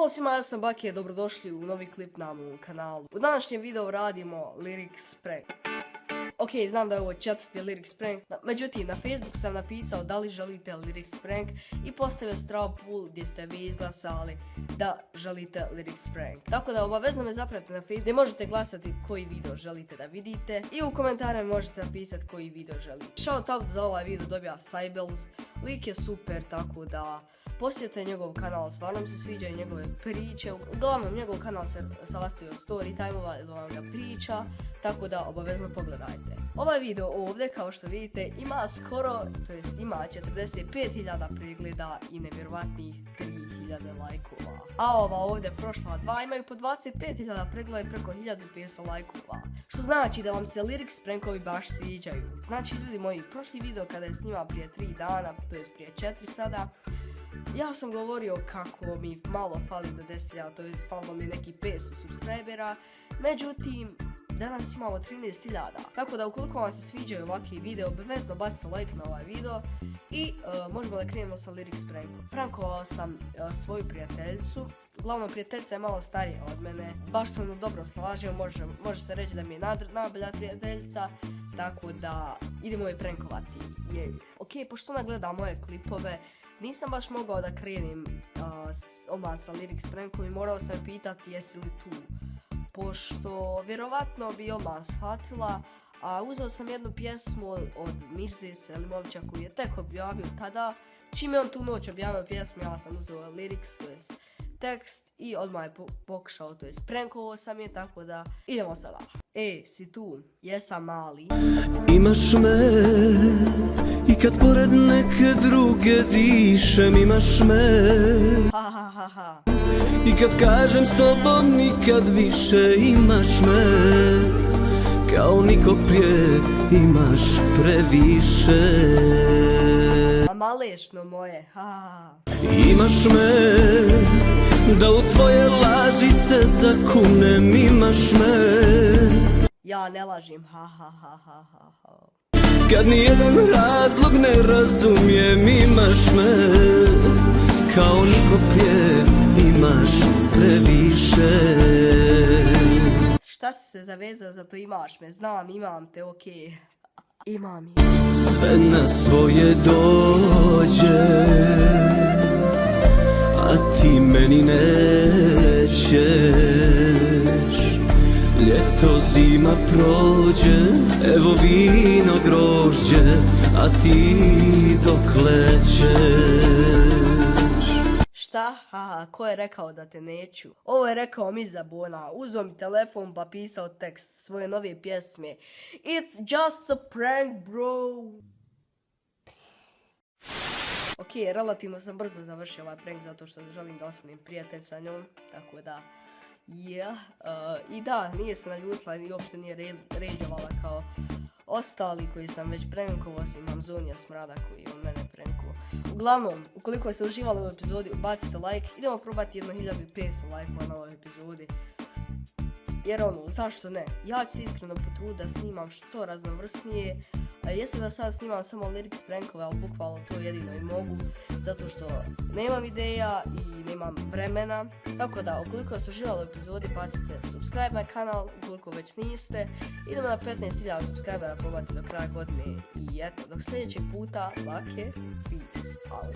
Ćao svima, ja sam Bake, dobrodošli u novi klip na mom kanalu. U današnjem videu radimo Lyrics prank. Ok, znam da je ovo četvrti Lyrics prank, međutim na Facebooku sam napisao da li želite Lyrics prank i postavio straw poll gdje ste vi izglasali da želite Lyrics prank. Tako da obavezno me zapratite na Facebooku gdje možete glasati koji video želite da vidite i u komentarima možete napisati koji video želite. Shout out za ovaj video dobija Cybels, lik je super, tako da posjetite njegov kanal, stvarno mi se sviđaju njegove priče. Uglavnom njegov kanal se sastoji od story time-ova ili vam ga priča, tako da obavezno pogledajte. Ovaj video ovdje, kao što vidite, ima skoro, to jest ima 45.000 pregleda i nevjerovatnih 3.000 lajkova. A ova ovdje prošla dva imaju po 25.000 pregleda i preko 1.500 lajkova. Što znači da vam se Lyrics prankovi baš sviđaju. Znači ljudi moji, prošli video kada je snimao prije 3 dana, to jest prije 4 sada, ja sam govorio kako mi malo fali do 10.000, to je falilo mi neki 500 subscribera, međutim danas imamo 13.000, tako da ukoliko vam se sviđaju ovakvi video, obavezno bacite like na ovaj video i možemo da krenemo sa Lyrics prankom. Prankovao sam svoju prijateljicu, uglavnom prijateljica je malo starija od mene, baš se dobro slažem, može se reći da mi je najbolja prijateljica, tako da idemo je prankovati. Ok, pošto ona gleda moje klipove, nisam baš mogao da krenem odmah sa Lyrics prankom i morao sam je pitati jesi li tu, pošto vjerovatno bi odmah shvatila, a uzeo sam jednu pjesmu od Mirze Selimovića koji je tek objavio tada. Čim je on tu noć objavio pjesmu, ja sam uzeo lyrics, to jest tekst, i odmah je pokušao, to jest prankovao sam je, tako da idemo sada. Si tu? Jesam mali. Imaš me i kad pored neke druge dišem, imaš me. I kad kažem s tobom nikad više, imaš me. Kao niko prije, imaš previše. A malešno moje, Imaš me, da u tvoje laži se zakunem, imaš me. Ja ne lažim, Kad nijedan razlog ne razumijem, imaš me. Kao niko prije, imaš previše. Šta si se zavezao za to imaš me? Znam, imam te, okej. Imam je. Sve na svoje dođe, a ti meni nećeš. Ljeto, zima prođe, evo vino, grožđe, a ti dok lećeš. Šta? Ko je rekao da te neću? Ovo je rekao Miza Bona. Uzeo mi telefon pa pisao tekst svoje nove pjesme. It's just a prank, bro. Ok, relativno sam brzo završio ovaj prank zato što želim da ostanem prijatelj sa njom, tako da i da, nije se naljutila i uopšte nije ređovala kao ostali koji sam već prankovao, osim Amzonija Smrada koji je od mene prankovao. Uglavnom, ukoliko ste uživali u epizodi, bacite like, idemo probati 1.500 lajkova na ovoj epizodi. Jer zašto ne? Ja ću se iskreno potruditi da snimam što raznovrsnije. Jeste da sad snimam samo Lyrics prankove, ali bukvalno to jedino i mogu, zato što nemam ideja i nemam vremena. Tako da, ukoliko ste uživali u epizodi, bacite subscribe na kanal, ukoliko već niste. Idemo na 15.000 subscribera probati do kraja godine. I eto, dok sljedećeg puta, Bake, peace out.